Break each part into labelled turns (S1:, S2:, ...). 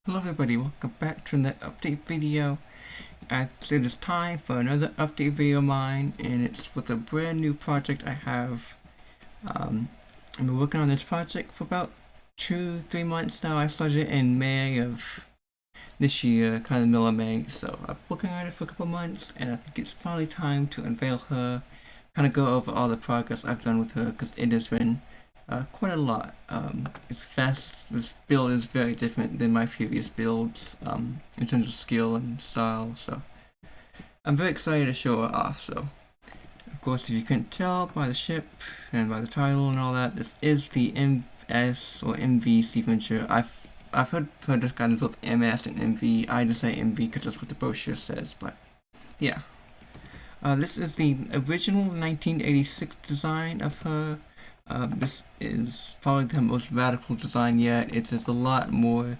S1: Hello everybody, welcome back to another update video. It is time for another update video of mine, and it's with a brand new project I have. I've been working on this project for about 2-3 months now. I started in May of this year, kind of the middle of May, so I've been working on it for a couple months, and I think it's finally time to unveil her, kind of go over all the progress I've done with her, because it has been quite a lot. It's fast. This build is very different than my previous builds in terms of skill and style. So I'm very excited to show her off. So of course, if you couldn't tell by the ship and by the title and all that, this is the MS or MV Sea Venture. I've heard this guy both MS and MV. I just say MV because that's what the brochure says. But yeah, this is the original 1986 design of her. This is probably the most radical design yet. It's a lot more,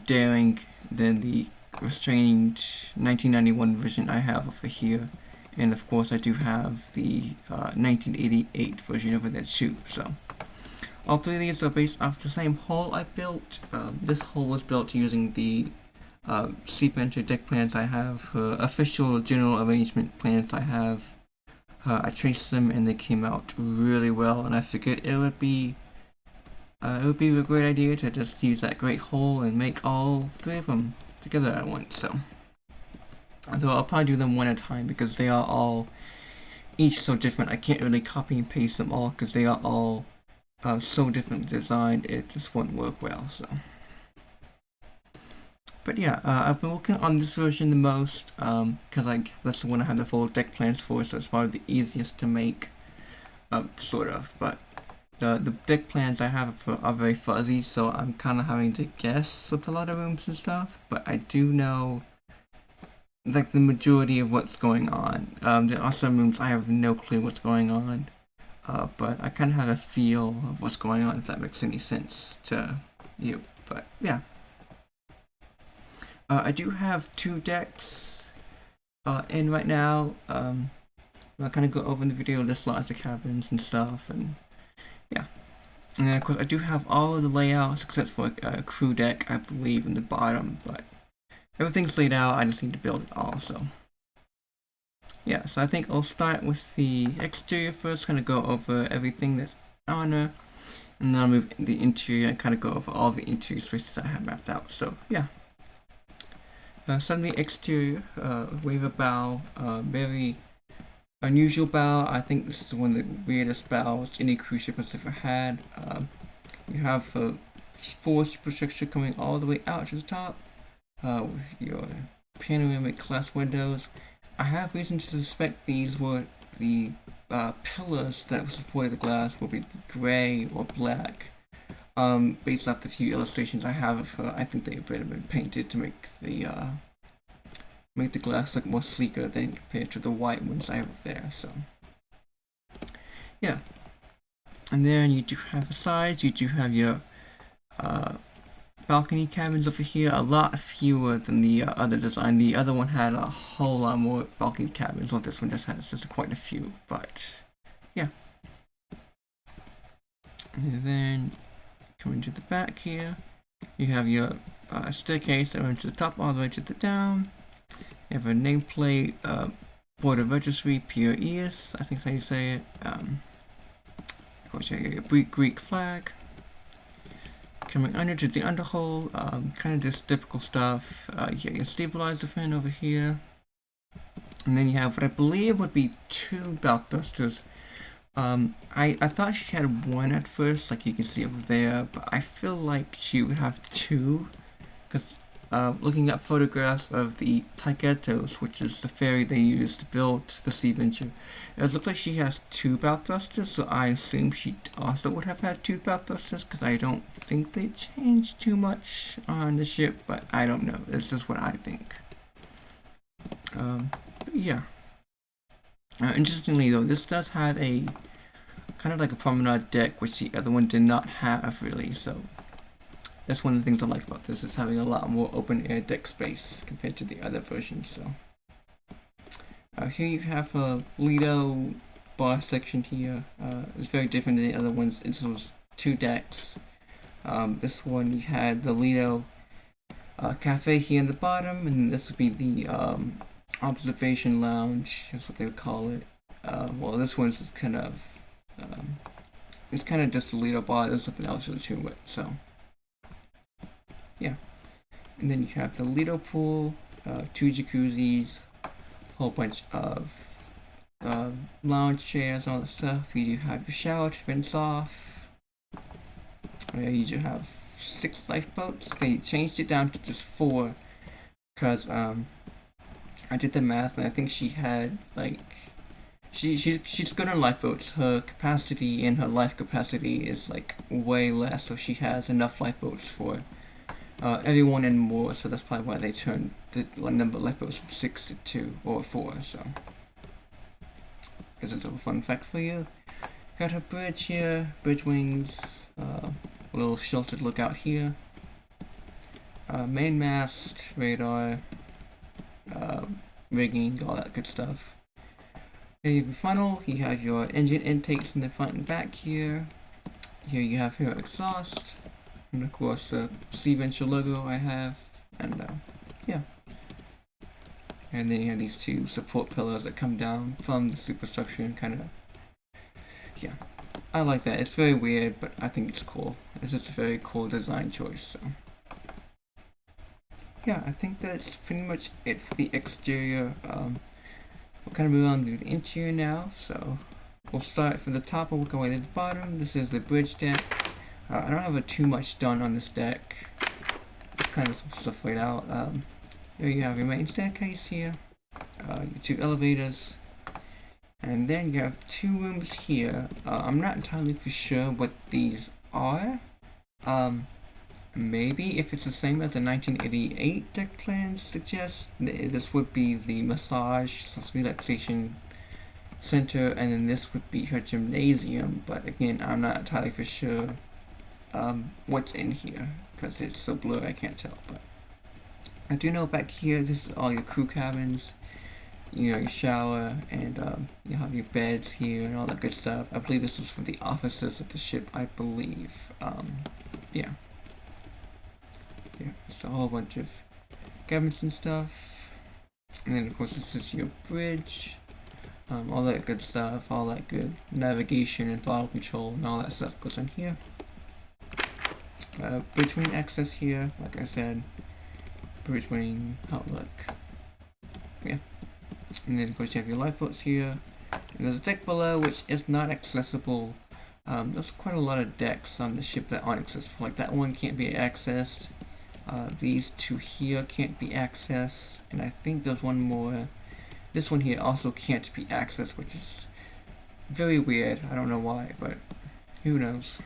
S1: daring than the restrained 1991 version I have over here. And of course, I do have the 1988 version over there too. So, all three of these are based off the same hull I built. This hull was built using the Sea Venture deck plans I have, official general arrangement plans I have. I traced them and they came out really well, and I figured it would be a great idea to just use that great hole and make all three of them together at once. So, although I'll probably do them one at a time because they are all each so different. I can't really copy and paste them all because they are all so differently designed. It just won't work well. So. But yeah, I've been working on this version the most because that's the one I have the full deck plans for, so it's probably the easiest to make, sort of. But the deck plans I have are very fuzzy, so I'm kind of having to guess with a lot of rooms and stuff. But I do know like the majority of what's going on. There are some rooms I have no clue what's going on, but I kind of have a feel of what's going on, if that makes any sense to you. But yeah. I do have 2 decks in right now. I'll kind of go over in the video, list lots of cabins and stuff, and yeah. And then of course I do have all of the layouts except for a crew deck, I believe, in the bottom, but everything's laid out. I just need to build it all. So yeah, so I think I'll start with the exterior first, kind of go over everything that's on her, and then I'll move the interior and kind of go over all the interior spaces I have mapped out. So yeah. Suddenly exterior, wave a bow, very unusual bow. I think this is one of the weirdest bows any cruise ship has ever had. You have a full superstructure coming all the way out to the top, with your panoramic glass windows. I have reason to suspect these were the pillars that supported the glass will be gray or black. Based off the few illustrations I have of her, I think they have been painted to make the glass look more sleeker than compared to the white ones I have up there. So, yeah. And then you do have the sides. You do have your balcony cabins over here. A lot fewer than the other design. The other one had a whole lot more balcony cabins. Well, this one just has just quite a few. But yeah. And then coming to the back here, you have your staircase that runs to the top all the way to the down. You have a nameplate, Board of Registry, Piraeus, I think that's how you say it. Of course, you have your Greek flag. Coming under to the underhull, kind of just typical stuff. You have your stabilizer fan over here. And then you have what I believe would be 2 belt thrusters. I thought she had 1 at first, like you can see over there, but I feel like she would have 2, because looking at photographs of the Taygetos, which is the ferry they used to build the Sea Venture, it looks like she has 2 bow thrusters, so I assume she also would have had 2 bow thrusters, because I don't think they changed too much on the ship, but I don't know. It's just what I think. Yeah. Interestingly though, this does have a kind of like a promenade deck, which the other one did not have really, so that's one of the things I like about this, is having a lot more open air deck space compared to the other versions. So here you have a Lido bar section here. It's very different than the other ones. It's those 2 decks. This one you had the Lido cafe here in the bottom, and this would be the observation lounge, is what they would call it. Well, this one's just kind of it's kind of just a Lido bar. There's nothing else really to it. So yeah, and then you have the Lido pool, 2 jacuzzis, a whole bunch of lounge chairs, all that stuff. You do have your shower to rinse off. You do have 6 lifeboats. They changed it down to just 4 because I did the math, and I think she had like she's good on lifeboats. Her capacity and her life capacity is like way less, so she has enough lifeboats for everyone and more. So that's probably why they turned the number of lifeboats from 6 to 2 or 4. So, because it's a fun fact for you. Got her bridge here, bridge wings, a little sheltered lookout here. Main mast, radar, rigging, all that good stuff. Here you have your funnel, you have your engine intakes in the front and back here. Here you have your exhaust, and of course the C-Venture logo I have, and yeah. And then you have these 2 support pillars that come down from the superstructure and kind of, yeah. I like that. It's very weird, but I think it's cool. It's just a very cool design choice, so. Yeah, I think that's pretty much it for the exterior. We'll kind of move on to the interior now. So we'll start from the top and work our way to the bottom. This is the bridge deck. I don't have too much done on this deck. Just kind of some stuff laid out. Here you have your main staircase here. Your 2 elevators. And then you have 2 rooms here. I'm not entirely for sure what these are. Maybe if it's the same as the 1988 deck plans suggest, this would be the massage / relaxation center, and then this would be her gymnasium. But again, I'm not entirely for sure what's in here because it's so blurry I can't tell. But I do know back here, this is all your crew cabins. You know, your shower, and you have your beds here and all that good stuff. I believe this was for the officers of the ship, I believe. Yeah. Yeah, just a whole bunch of cabins and stuff. And then of course this is your bridge. All that good stuff, all that good navigation and throttle control and all that stuff goes in here. Bridge wing access here, like I said. Bridge wing outlook. Yeah. And then of course you have your lifeboats here. And there's a deck below which is not accessible. There's quite a lot of decks on the ship that aren't accessible. Like that one can't be accessed. These 2 here can't be accessed. And I think there's one more. This one here also can't be accessed, which is very weird. I don't know why, but who knows.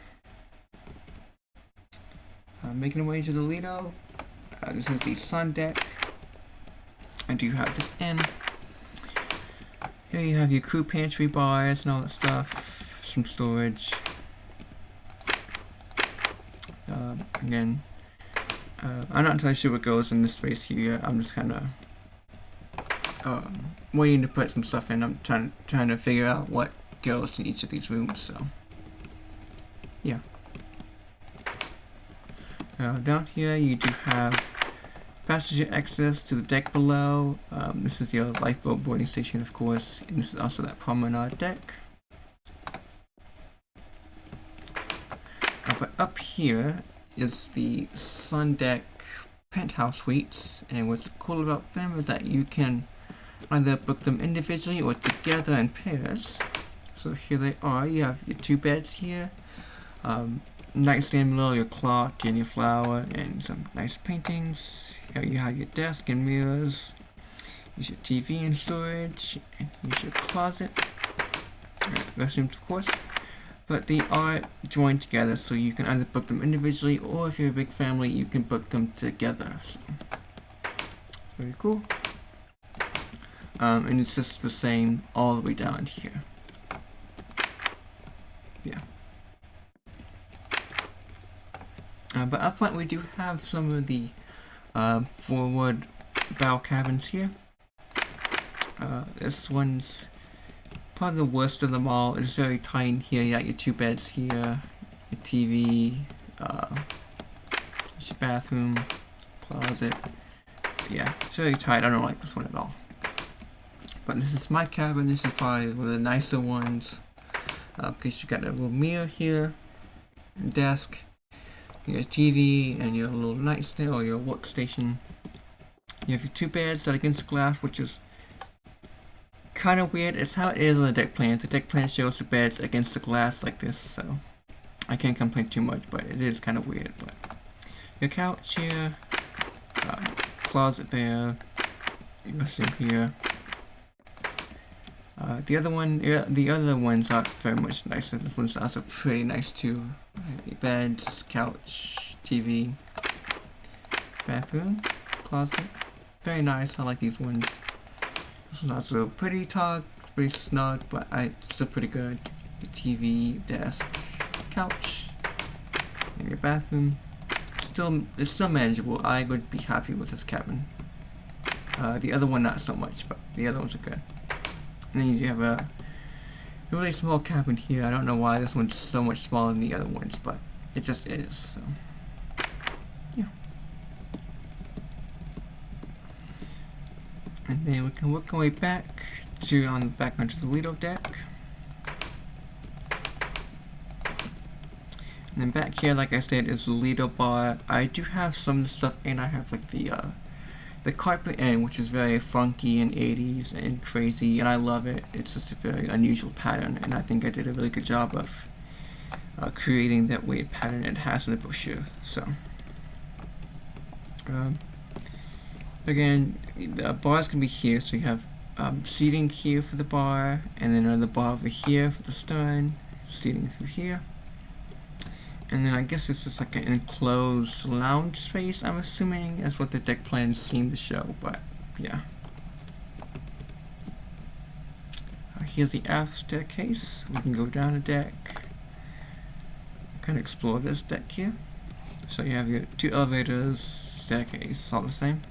S1: Making our way to the Lido. This is the sun deck. I do have this in. Here you have your crew pantry bars and all that stuff. Some storage. Again, I'm not entirely sure what goes in this space here. I'm just kind of waiting to put some stuff in. I'm trying to figure out what goes in each of these rooms. So, yeah. Down here you do have passenger access to the deck below. This is your lifeboat boarding station, of course, and this is also that promenade deck. But up here is the sun deck penthouse suites, and what's cool about them is that you can either book them individually or together in pairs. So here they are. You have your 2 beds here. Nightstand below, your clock and your flower and some nice paintings. Here you have your desk and mirrors. Here's your TV and storage. And here's your closet. Restrooms, of course. But they are joined together, so you can either book them individually, or if you're a big family, you can book them together. So, very cool. And it's just the same all the way down here. Yeah. But up front we do have some of the forward bow cabins here. This one's probably the worst of them all. It's very tight here. You got your 2 beds here, your TV, bathroom, closet. Yeah, it's really tight. I don't like this one at all. But this is my cabin. This is probably one of the nicer ones. Because you got a little mirror here, desk, your TV, and your little nightstand or your workstation. You have your 2 beds that are against the glass, which is kind of weird. It's how it is on the deck plans. The deck plan shows the beds against the glass like this, so I can't complain too much, but it is kind of weird. But your couch here, closet there, your sink here. The other ones aren't very much nicer. This one's also pretty nice too. Beds, couch, TV, bathroom, closet. Very nice. I like these ones. This one's also pretty tall, pretty snug, but it's still pretty good. The TV, desk, couch, and your bathroom. It's still manageable. I would be happy with this cabin. The other one not so much, but the other ones are good. And then you have a really small cabin here. I don't know why this one's so much smaller than the other ones, but it just is. So, yeah. And then we can work our way back onto the Lido deck. And then back here, like I said, is the Lido bar. I do have some of the stuff in. I have like the carpet in, which is very funky and 80s and crazy, and I love it. It's just a very unusual pattern, and I think I did a really good job of creating that weird pattern it has in the brochure. So, again, the bars can be here, so you have seating here for the bar, and then another bar over here for the stern, seating through here. And then I guess it's just like an enclosed lounge space, I'm assuming, is what the deck plans seem to show, but yeah. Here's the aft staircase. We can go down the deck, kind of explore this deck here. So you have your 2 elevators, staircase, all the same.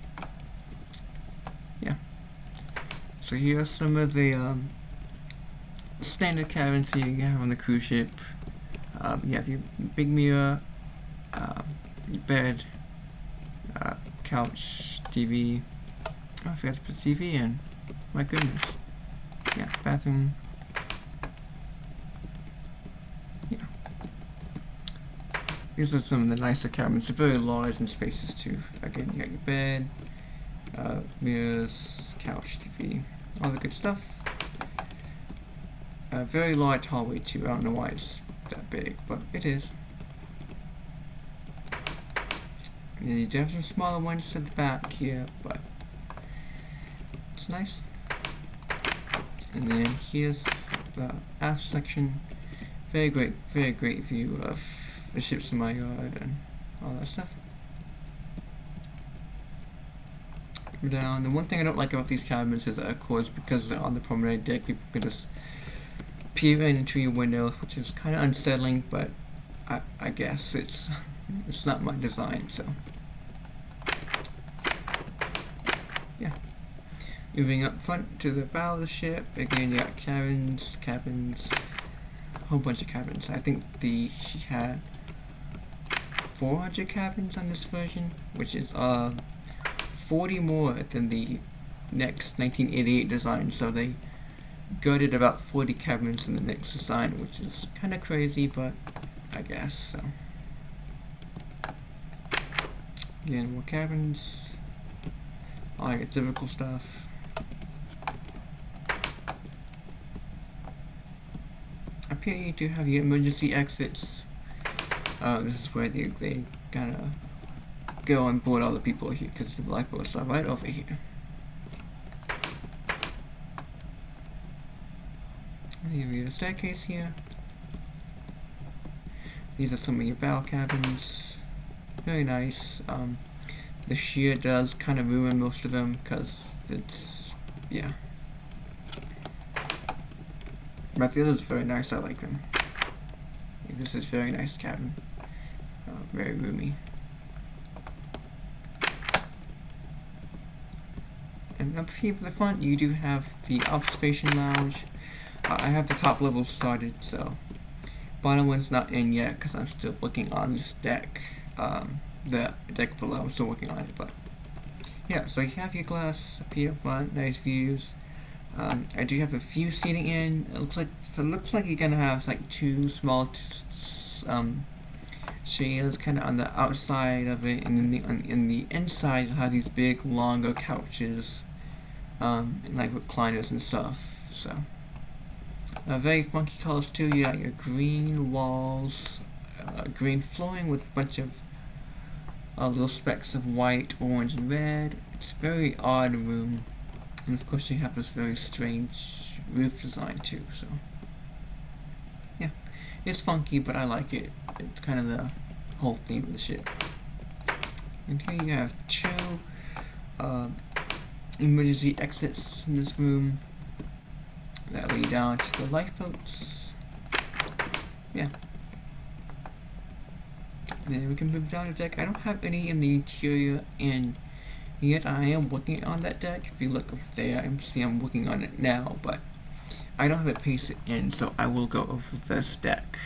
S1: Yeah. So here are some of the standard cabins here you have on the cruise ship. You have your big mirror, your bed, couch, TV. Oh, I forgot to put the TV in. My goodness. Yeah, bathroom. Yeah. These are some of the nicer cabins. They're very large and spacious too. Again, you got your bed, mirrors, couch, TV, all the good stuff. A very large hallway too. I don't know why it's that big, but it is. And you do have some smaller ones at the back here, but it's nice. And then here's the aft section. Very great view of the ships in my yard and all that stuff. Down. The one thing I don't like about these cabins is that, of course, because they're on the promenade deck, people can just peer into your windows, which is kind of unsettling, but I guess it's not my design, so yeah. Moving up front to the bow of the ship, again you got cabins, a whole bunch of cabins. I think she had 400 cabins on this version, which is 40 more than the next 1988 design, so they gutted about 40 cabins in the next design, which is kind of crazy, but I guess so. Again, more cabins, all your typical stuff. Up here you do have your emergency exits. This is where they kind of go on board all the people here, because the lifeboats are right over here. You have your staircase here. These are some of your bow cabins. Very nice. The shear does kind of ruin most of them because it's, yeah. But the others are very nice. I like them. This is very nice cabin. Very roomy. And up here at the front, you do have the observation lounge. I have the top level started, so bottom one's not in yet because I'm still looking on this deck. the deck below. I'm still working on it, but yeah. So you have your glass up here front, nice views. I do have a few seating in. It looks like you're gonna have like two small chairs kind of on the outside of it, and then in the inside you'll have these big, longer couches, and like recliners and stuff. So very funky colors too. You got your green walls, green flooring with a bunch of little specks of white, orange, and red. It's a very odd room. And of course you have this very strange roof design too, so yeah. It's funky, but I like it. It's kind of the whole theme of the ship. And here you have two emergency exits in this room that lead down to the lifeboats. Yeah. And then we can move down the deck. I don't have any in the interior in yet. I am working on that deck. If you look over there, I'm working on it now, but I don't have it pasted in, so I will go over this deck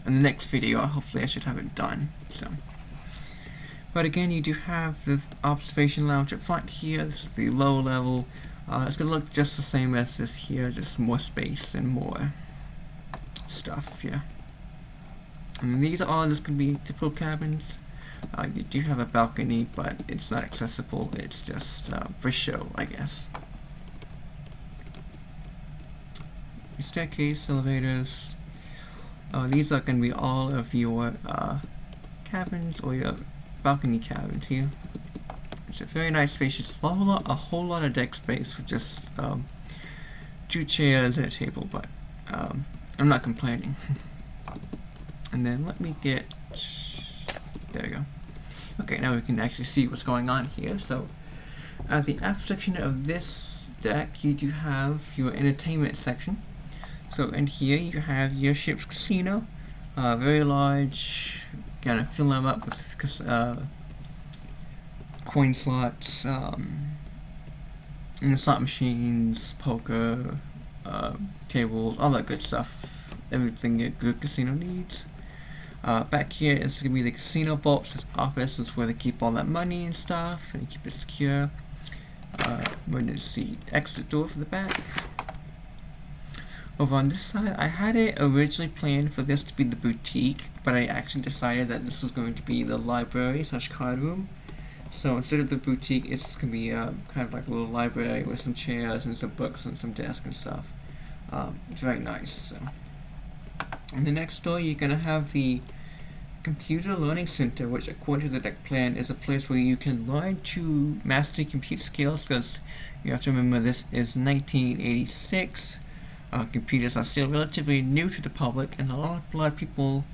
S1: in the next video. Hopefully I should have it done. So, but again, you do have the observation lounge up front here. This is the low level. It's gonna look just the same as this here, just more space and more stuff. Yeah. And these are all just gonna be typical cabins. You do have a balcony, but it's not accessible. It's just for show, I guess. Your staircase, elevators. These are going to be all of your cabins or your balcony cabins here. It's a very nice spacious, a whole lot of deck space with just 2 chairs and a table, but I'm not complaining. And then let me get. There we go. Okay, now we can actually see what's going on here. So, at the aft section of this deck, you do have your entertainment section. So, in here you have your ship's casino, very large. Gonna fill them up with coin slots, slot machines, poker, tables, all that good stuff. Everything a good casino needs. Back here is going to be the casino vaults. This office is where they keep all that money and stuff, and keep it secure. Emergency exit door for the back. Over on this side, I had it originally planned for this to be the boutique, but I actually decided that this was going to be the library / card room. So instead of the boutique, it's going to be kind of like a little library with some chairs and some books and some desks and stuff. It's very nice. So. In the next door, you're going to have the Computer Learning Center, which according to the deck plan is a place where you can learn to master computer skills, because you have to remember this is 1986. Computers are still relatively new to the public, and a lot of people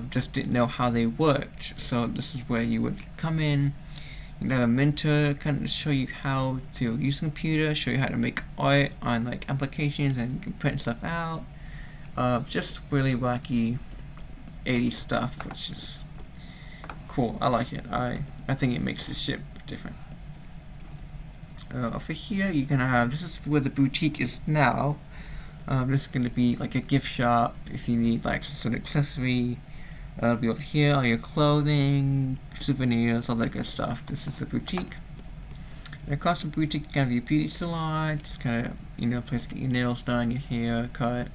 S1: just didn't know how they worked. So this is where you would come in, you have a mentor kind of show you how to use a computer, show you how to make art on like applications, and you can print stuff out. Just really wacky 80s stuff, which is cool. I like it. I think it makes the ship different. Over here, you're gonna have, this is where the boutique is now. This is gonna be like a gift shop if you need like some sort of accessory. It'll be over here, all your clothing, souvenirs, all that good stuff. This is the boutique. And across the boutique, you can have your beauty salon, just kind of, a place to get your nails done, your hair cut,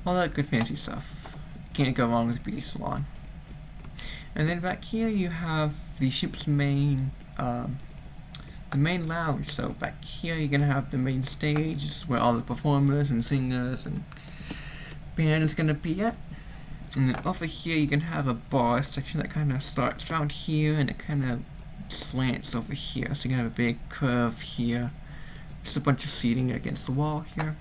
S1: all that good fancy stuff. Can't go wrong with a beauty salon. And then back here you have the ship's main lounge. So back here you're gonna have the main stage, where all the performers and singers and band is gonna be at. And then over here you can have a bar section that kind of starts around here and it kind of slants over here. So you can have a big curve here, just a bunch of seating against the wall here.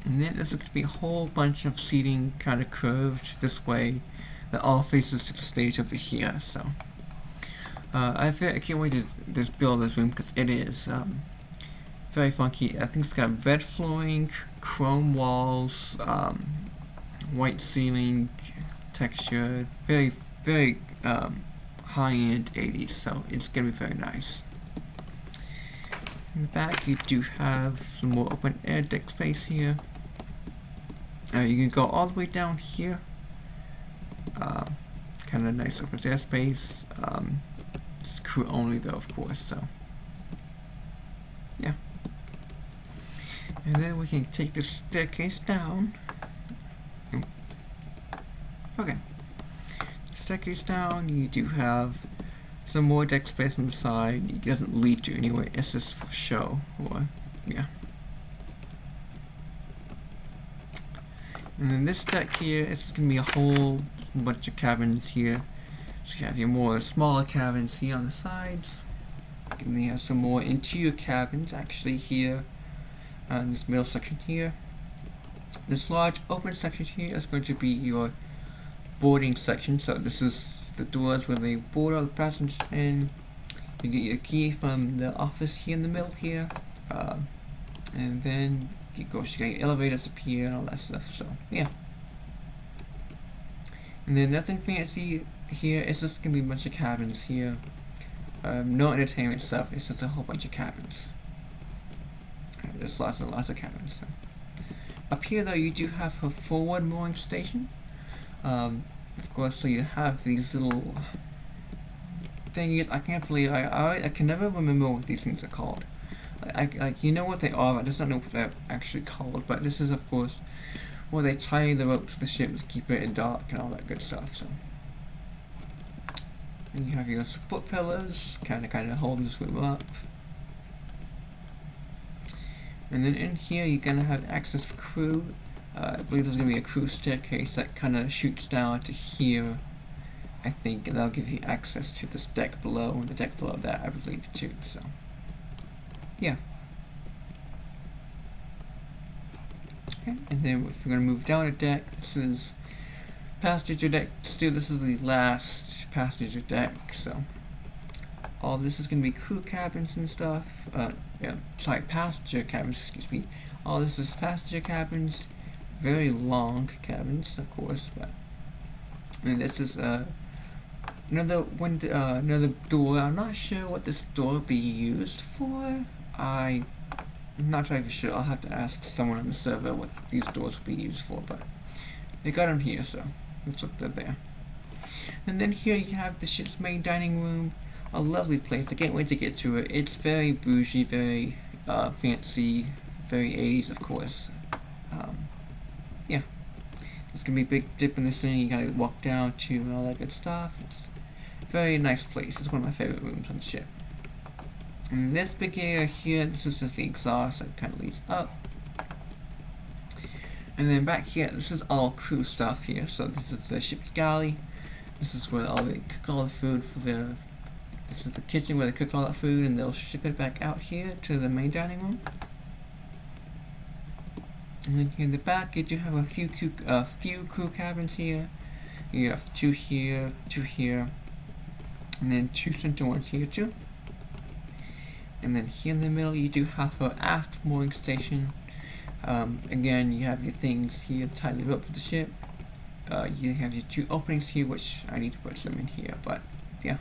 S1: And then there's going to be a whole bunch of seating kind of curved this way that all faces to the stage over here. So I can't wait to just build this room, because it is very funky. I think it's got red flooring, chrome walls, white ceiling texture, very high-end 80s, so it's going to be very nice. In the back you do have some more open air deck space here. You can go all the way down here, kind kind of nice open airspace. It's crew only though, of course. So yeah. And then we can take the staircase down. Okay. Staircase down, you do have some more deck space on the side. It doesn't lead to anywhere, it's just for show. Or, yeah. And then this deck here, it's going to be a whole bunch of cabins here. So you have your more smaller cabins here on the sides. And then you have some more interior cabins actually here. This middle section here. This large open section here is going to be your boarding section. So this is the doors where they board all the passengers in. You get your key from the office here in the middle here. And then you get your elevators up here and all that stuff. So yeah. And then nothing fancy here. It's just gonna be a bunch of cabins here. No entertainment stuff. It's just a whole bunch of cabins. There's lots and lots of cabins. So. Up here though, you do have a forward mooring station. Of course, so you have these little thingies. I can't believe I can never remember what these things are called. Like you know what they are, I just don't know what they're actually called. But this is of course where they tie the ropes to the ship to keep it in dock and all that good stuff. So. And you have your support pillars, kind of hold this room up. And then in here you're gonna have access for crew. I believe there's gonna be a crew staircase that kind of shoots down to here, I think, and that'll give you access to this deck below, and the deck below that, I believe, too. So, yeah. Okay, and then if we're gonna move down a deck, this is passenger deck. Still, this is the last passenger deck. So, all this is gonna be crew cabins and stuff. Passenger cabins. Excuse me. All this is passenger cabins. Very long cabins, of course, but this is another window, another door. I'm not sure what this door will be used for. I'm not entirely sure. I'll have to ask someone on the server what these doors will be used for, but they got them here, so that's what they're there. And then here you have the ship's main dining room. A lovely place. I can't wait to get to it. It's very bougie, very fancy, very 80s, of course. Yeah. There's gonna be a big dip in this thing. You gotta walk down to and all that good stuff. It's a very nice place. It's one of my favorite rooms on the ship. And this big area here, this is just the exhaust that kind of leads up. And then back here, this is all crew stuff here. So this is the ship's galley. This is where they cook all the food for the. This is the kitchen where they cook all that food, and they'll ship it back out here to the main dining room. And then here in the back, you do have a few crew cabins here. You have two here, and then two center ones here too. And then here in the middle, you do have an aft mooring station. Again, you have your things here tied up to the ship. You have your two openings here, which I need to put some in here, but yeah.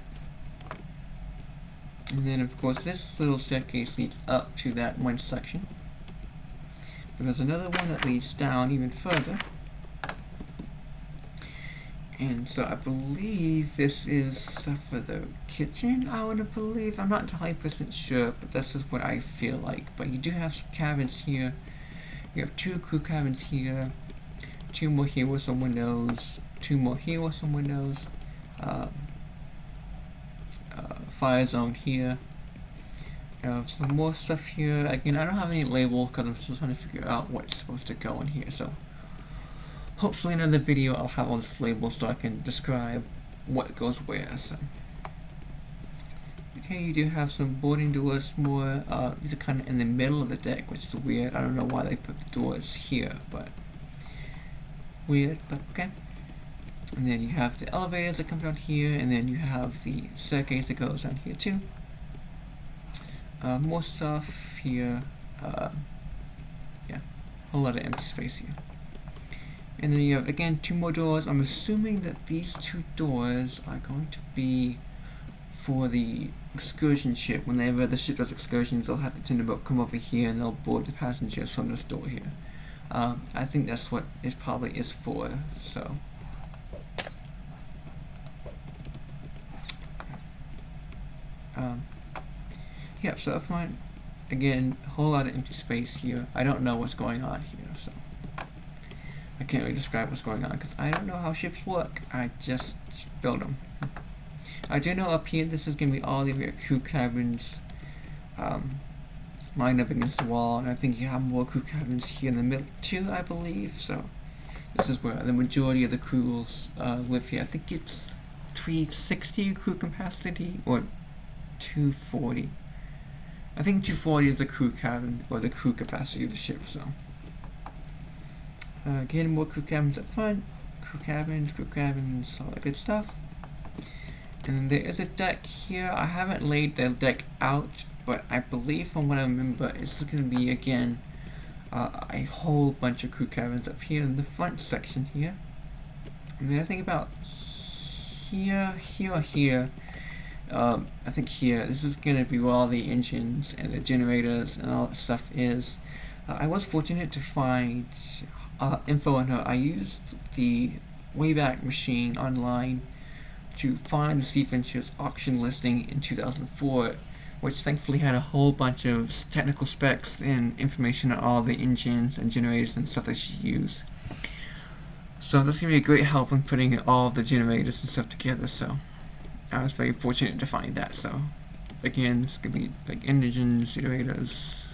S1: And then of course this little staircase leads up to that one section. But there's another one that leads down even further. And so I believe this is stuff for the kitchen, I want to believe. I'm not entirely sure, but this is what I feel like. But you do have some cabins here. You have two crew cabins here. Two more here with some windows. Two more here with some windows. Fire zone here. Some more stuff here. Again, I don't have any labels because I'm still trying to figure out what's supposed to go in here. So hopefully in another video I'll have all this labels so I can describe what goes where. So okay, you do have some boarding doors more. These are kind of in the middle of the deck, which is weird. I don't know why they put the doors here, but weird, but okay. And then you have the elevators that come down here, and then you have the staircase that goes down here too. More stuff here. Yeah, a whole lot of empty space here. And then you have, again, two more doors. I'm assuming that these two doors are going to be for the excursion ship. Whenever the ship does excursions, they'll have the tender boat come over here and they'll board the passengers from this door here. I think that's what it probably is for, so. Yeah, so up front, again, a whole lot of empty space here. I don't know what's going on here, so I can't really describe what's going on because I don't know how ships work. I just build them. I do know up here this is going to be all of your crew cabins lined up against the wall, and I think you have more crew cabins here in the middle too, I believe. So this is where the majority of the crews live here. I think it's 360 crew capacity or 240. I think 240 is the crew cabin or the crew capacity of the ship. So again, more crew cabins up front, crew cabins, all that good stuff. And there is a deck here. I haven't laid the deck out, but I believe from what I remember, it's going to be again a whole bunch of crew cabins up here in the front section here. And then I think about here, or here. I think here, this is going to be where all the engines and the generators and all that stuff is. I was fortunate to find info on her. I used the Wayback Machine online to find the Sea Ventures auction listing in 2004, which thankfully had a whole bunch of technical specs and information on all the engines and generators and stuff that she used. So that's going to be a great help in putting all the generators and stuff together. So I was very fortunate to find that. So again, this is going to be like engines, generators,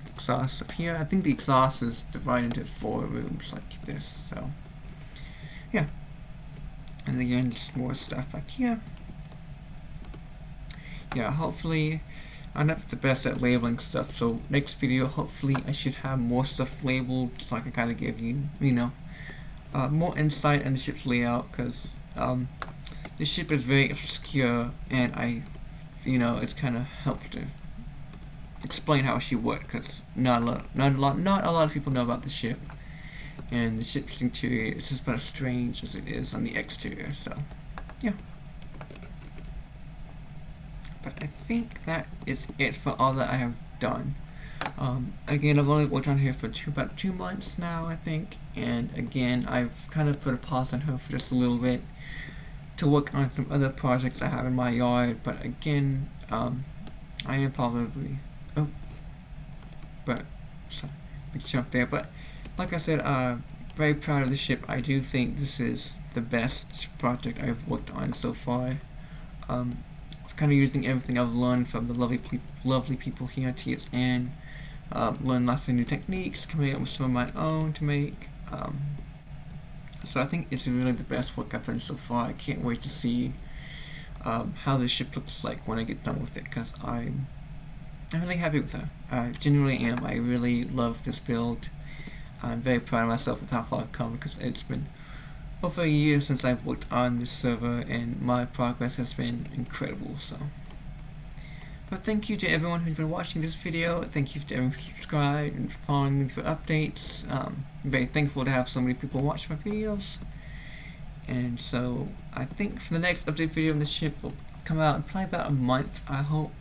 S1: exhaust up here. I think the exhaust is divided into 4 rooms like this. So yeah. And again, just more stuff back here. Yeah, hopefully I'm not the best at labeling stuff, so next video hopefully I should have more stuff labeled so I can kind of give you, more insight in the ship's layout, because the ship is very obscure and it's kind of helped to explain how she worked, because not a lot of people know about the ship. And the ship's interior is just about as strange as it is on the exterior, so yeah. But I think that is it for all that I have done. Again, I've only worked on her for about 2 months now, I think, and again, I've kind of put a pause on her for just a little bit to work on some other projects I have in my yard. But again, I am probably big jump there, but like I said, very proud of the ship. I do think this is the best project I've worked on so far. Kind of using everything I've learned from the lovely people here at TSN. Learned lots of new techniques, coming up with some of my own to make. So I think it's really the best work I've done so far. I can't wait to see how the ship looks like when I get done with it, because I'm really happy with her. I genuinely am. I really love this build. I'm very proud of myself with how far I've come, because it's been over a year since I've worked on this server and my progress has been incredible. So, but thank you to everyone who's been watching this video. Thank you to everyone who subscribed and following me for updates. I'm very thankful to have so many people watch my videos. And so I think for the next update video on the ship will come out in probably about a month, I hope.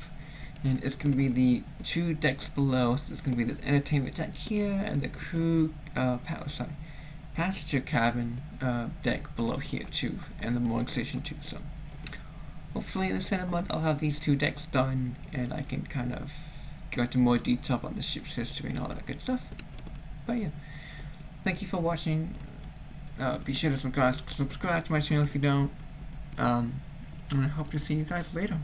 S1: And it's going to be the 2 decks below. So it's going to be the entertainment deck here and the crew passenger cabin deck below here too, and the mooring station too. So hopefully in the span of a month I'll have these 2 decks done, and I can kind of go into more detail on the ship's history and all that good stuff. But yeah, thank you for watching. Be sure to subscribe to my channel if you don't. And I hope to see you guys later.